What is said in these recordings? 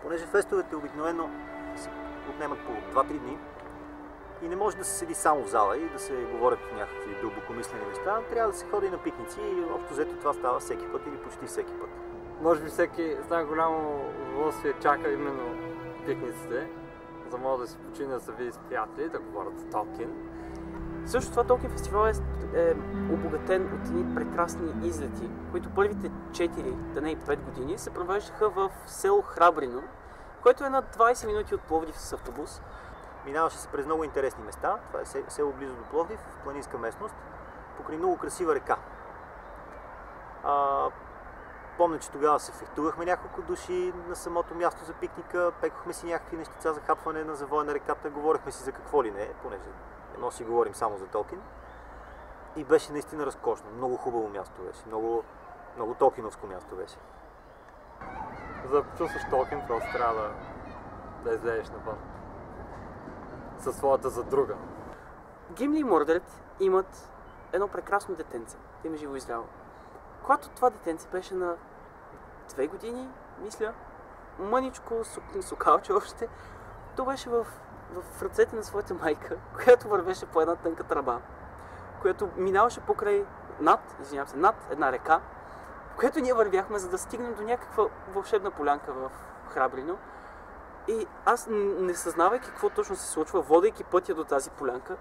Понеже фестовете обикновено се отнемат по 2-3 дни и не може да се седи само в зала и да се говорят някакви дълбокомислени неща, трябва да се ходи на пикници и общо взето това става всеки път или почти всеки път. Може би всеки с най-голямо удоволствие чака именно пикниците, за да може да се почине, да се види с приятели, да говорят за Толкин. Също това Толкин фестивал е обогатен от едни прекрасни излети, които първите 4, да не и 5 години, се провеждаха в село Храбрино, което е на 20 минути от Пловдив с автобус. Минаваше се през много интересни места. Това е село близо до Пловдив, в планинска местност, покрай много красива река. Помня, че тогава се фехтувахме няколко души на самото място за пикника, пекохме си някакви нещица за хапване на завоя на реката, говорихме си за какво ли не, понеже не може да си говорим само за Толкин. И беше наистина разкошно, много хубаво място беше, много толкиновско място беше. За да почувстваш Толкин, просто трябва да излезеш навън със своята задруга. Гимли и Мордред имат едно прекрасно детенце, те има живо и здраво. Когато това детенце беше на 2 години, мисля, мъничко, сукалче още, то беше в ръцете на своята майка, която вървеше по една тънка тръба, която минаваше покрай над една река, в която ние вървяхме, за да стигнем до някаква вълшебна полянка в Храбрино. И аз, не съзнавайки какво точно се случва, водейки пътя до тази полянка,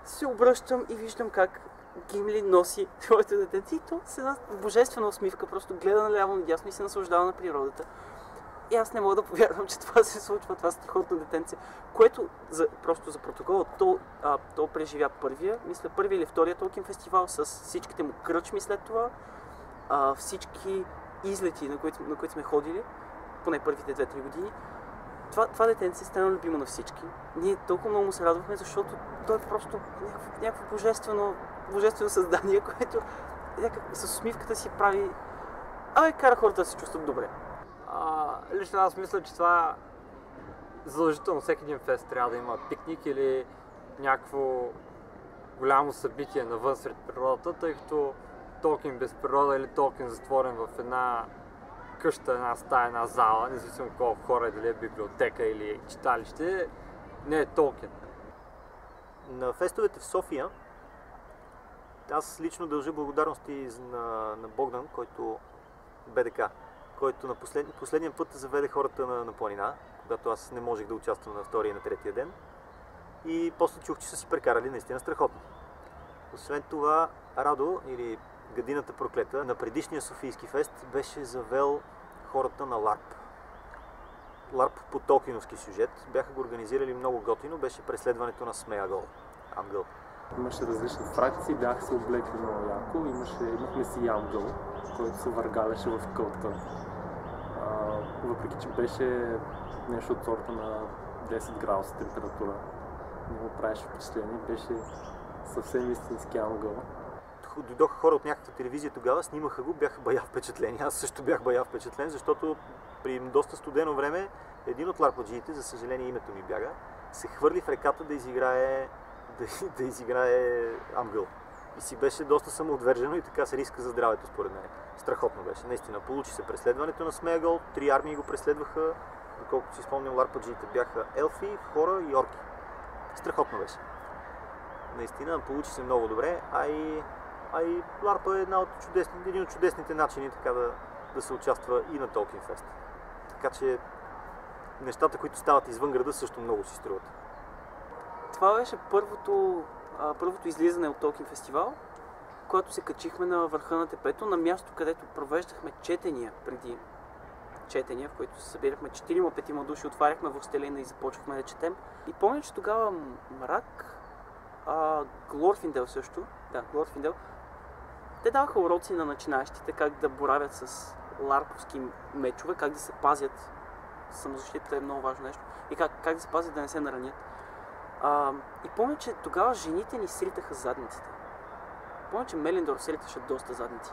се обръщам и виждам как Гимли носи своето детенце и то с една божествена усмивка, просто гледа наляво надясно и се наслаждава на природата. И аз не мога да повярвам, че това се случва, това страхотно детенце, което, просто за протокола, то преживя първия или втория Толкин фестивал с всичките му кръчми след това, всички излети, на които сме ходили, поне първите 2-3 години. Това детенце стана любимо на всички. Ние толкова много му се радвахме, защото той е просто някакво божествено създание, което с усмивката си прави... кара хората да се чувстват добре. Лично аз мисля, че това задължително всеки един фест трябва да има пикник или някакво голямо събитие навън сред природата, тъй като Толкин без природа или Толкин затворен в една къща, една стая, една зала, независимо колко хора, дали е библиотека или читалище, не е Толкин. На фестовете в София аз лично дължа благодарности на Богдан, който БДК, който на последния път заведе хората на планина, когато аз не можех да участвам на втория и на третия ден. И после чух, че са си прекарали наистина страхотно. Освен това, Радо, или Гадината проклета, на предишния Софийски фест беше завел хората на LARP. LARP по толкиновски сюжет. Бяха го организирали много готино, беше преследването на Смеагъл. Амгъл. Имаше различни фракции, бяха се облекли много яко. Имахме си Амгъл, който се въргаляше в кълта. Въпреки че беше нещо от сорта на 10 градуса температура. Много правеше впечатление, беше съвсем истински Амгъл. Дойдоха хора от някаква телевизия тогава, снимаха го, бяха бая впечатлени. Аз също бях бая впечатлен, защото при доста студено време един от ларпаджиите, за съжаление името ми бяга, се хвърли в реката да изиграе Амгъл. И си беше доста самоотвержено и така се риска за здравето според мен. Страхотно беше, наистина. Получи се преследването на Смеагъл, 3 армии го преследваха, доколкото си спомням, ларпаджиите бяха елфи, хора и орки. Страхотно беше. Наистина, получи се много добре, а и ларпа е един от чудесните начини така да се участва и на Толкин фест. Така че нещата, които стават извън града, също много си струват. Това беше първото излизане от Толкин фестивал, когато се качихме на върха на тепето, на място, където провеждахме четения, в които се събирахме 4-5 души, отваряхме властелина и започвахме да четем. И помня, че тогава Мрак, Глорфиндел също, Глорфиндел, те даваха уроци на начинаещите как да боравят с ларповски мечове, как да се пазят. Самозащитата е много важно нещо. И как да се пазят да не се наранят. И помня, че тогава жените ни сритаха задниците. Помня, че Мелиндор сриташе доста задници.